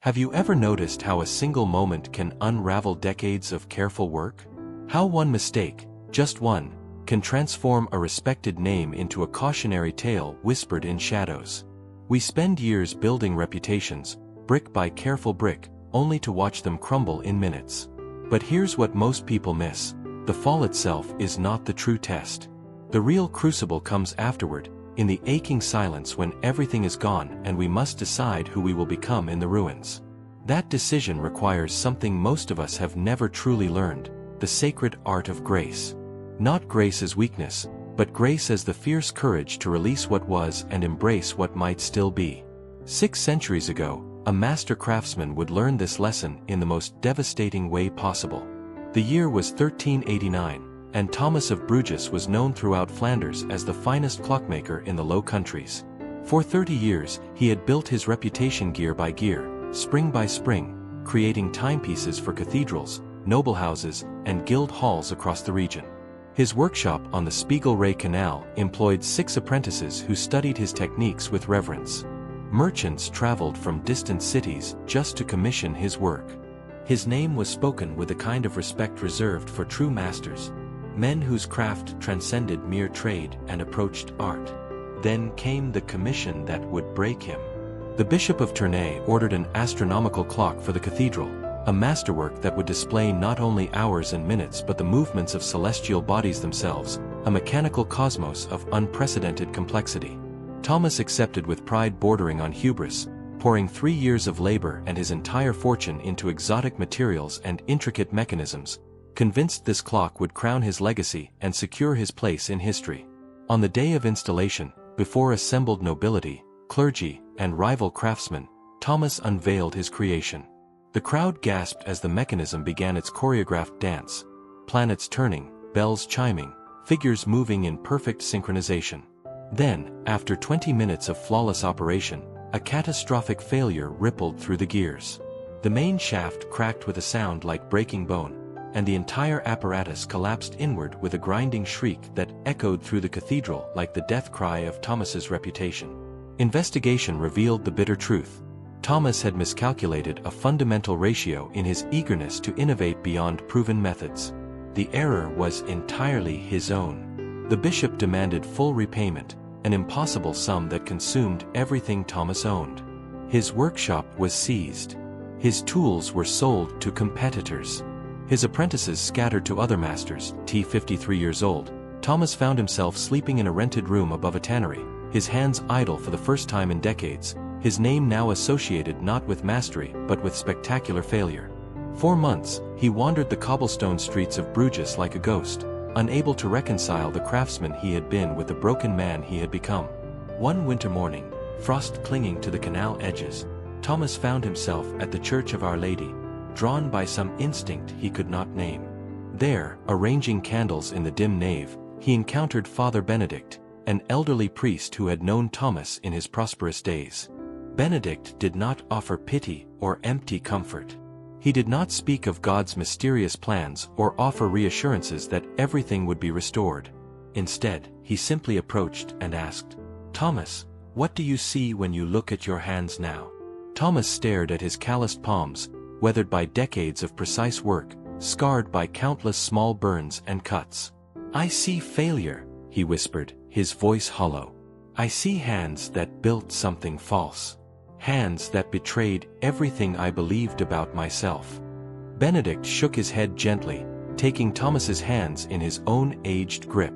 Have you ever noticed how a single moment can unravel decades of careful work? How one mistake, just one, can transform a respected name into a cautionary tale whispered in shadows. We spend years building reputations, brick by careful brick, only to watch them crumble in minutes. But here's what most people miss. The fall itself is not the true test. The real crucible comes afterward, in the aching silence when everything is gone and we must decide who we will become in the ruins. That decision requires something most of us have never truly learned, the sacred art of grace. Not grace as weakness, but grace as the fierce courage to release what was and embrace what might still be. 6 centuries ago, a master craftsman would learn this lesson in the most devastating way possible. The year was 1389, and Thomas of Bruges was known throughout Flanders as the finest clockmaker in the Low Countries. For 30 years, he had built his reputation gear by gear, spring by spring, creating timepieces for cathedrals, noble houses, and guild halls across the region. His workshop on the Spiegelray Canal employed 6 apprentices who studied his techniques with reverence. Merchants traveled from distant cities just to commission his work. His name was spoken with a kind of respect reserved for true masters, men whose craft transcended mere trade and approached art. Then came the commission that would break him. The Bishop of Tournai ordered an astronomical clock for the cathedral, a masterwork that would display not only hours and minutes but the movements of celestial bodies themselves, a mechanical cosmos of unprecedented complexity. Thomas accepted with pride bordering on hubris, pouring 3 years of labor and his entire fortune into exotic materials and intricate mechanisms, convinced this clock would crown his legacy and secure his place in history. On the day of installation, before assembled nobility, clergy, and rival craftsmen, Thomas unveiled his creation. The crowd gasped as the mechanism began its choreographed dance, planets turning, bells chiming, figures moving in perfect synchronization. Then, after 20 minutes of flawless operation, a catastrophic failure rippled through the gears. The main shaft cracked with a sound like breaking bone, and the entire apparatus collapsed inward with a grinding shriek that echoed through the cathedral like the death cry of Thomas's reputation. Investigation revealed the bitter truth. Thomas had miscalculated a fundamental ratio in his eagerness to innovate beyond proven methods. The error was entirely his own. The bishop demanded full repayment, an impossible sum that consumed everything Thomas owned. His workshop was seized. His tools were sold to competitors. His apprentices scattered to other masters. 53 years old, Thomas found himself sleeping in a rented room above a tannery, his hands idle for the first time in decades, his name now associated not with mastery but with spectacular failure. For months, he wandered the cobblestone streets of Bruges like a ghost, unable to reconcile the craftsman he had been with the broken man he had become. One winter morning, frost clinging to the canal edges, Thomas found himself at the Church of Our Lady, drawn by some instinct he could not name. There, arranging candles in the dim nave, he encountered Father Benedict, an elderly priest who had known Thomas in his prosperous days. Benedict did not offer pity or empty comfort. He did not speak of God's mysterious plans or offer reassurances that everything would be restored. Instead, he simply approached and asked, "Thomas, what do you see when you look at your hands now?" Thomas stared at his calloused palms, weathered by decades of precise work, scarred by countless small burns and cuts. "I see failure," he whispered, his voice hollow. "I see hands that built something false. Hands that betrayed everything I believed about myself." Benedict shook his head gently, taking Thomas's hands in his own aged grip.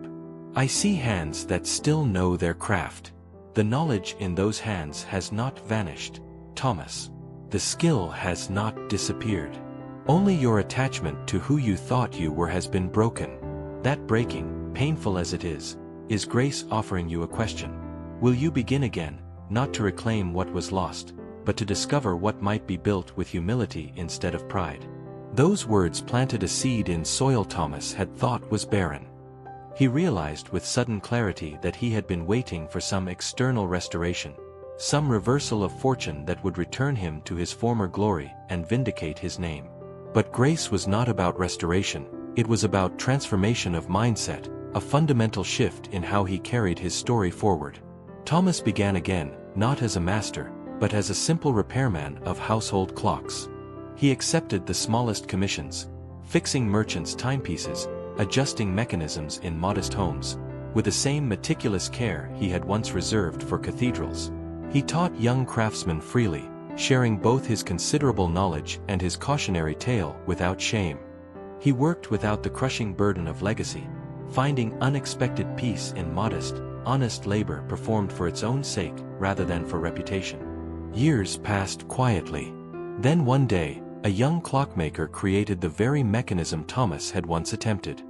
"I see hands that still know their craft. The knowledge in those hands has not vanished, Thomas. The skill has not disappeared. Only your attachment to who you thought you were has been broken. That breaking, painful as it is grace offering you a question. Will you begin again, not to reclaim what was lost, but to discover what might be built with humility instead of pride?" Those words planted a seed in soil Thomas had thought was barren. He realized with sudden clarity that he had been waiting for some external restoration, some reversal of fortune that would return him to his former glory and vindicate his name. But grace was not about restoration, it was about transformation of mindset, a fundamental shift in how he carried his story forward. Thomas began again, not as a master, but as a simple repairman of household clocks. He accepted the smallest commissions, fixing merchants' timepieces, adjusting mechanisms in modest homes, with the same meticulous care he had once reserved for cathedrals. He taught young craftsmen freely, sharing both his considerable knowledge and his cautionary tale without shame. He worked without the crushing burden of legacy, finding unexpected peace in modest, honest labor performed for its own sake rather than for reputation. Years passed quietly. Then one day, a young clockmaker created the very mechanism Thomas had once attempted.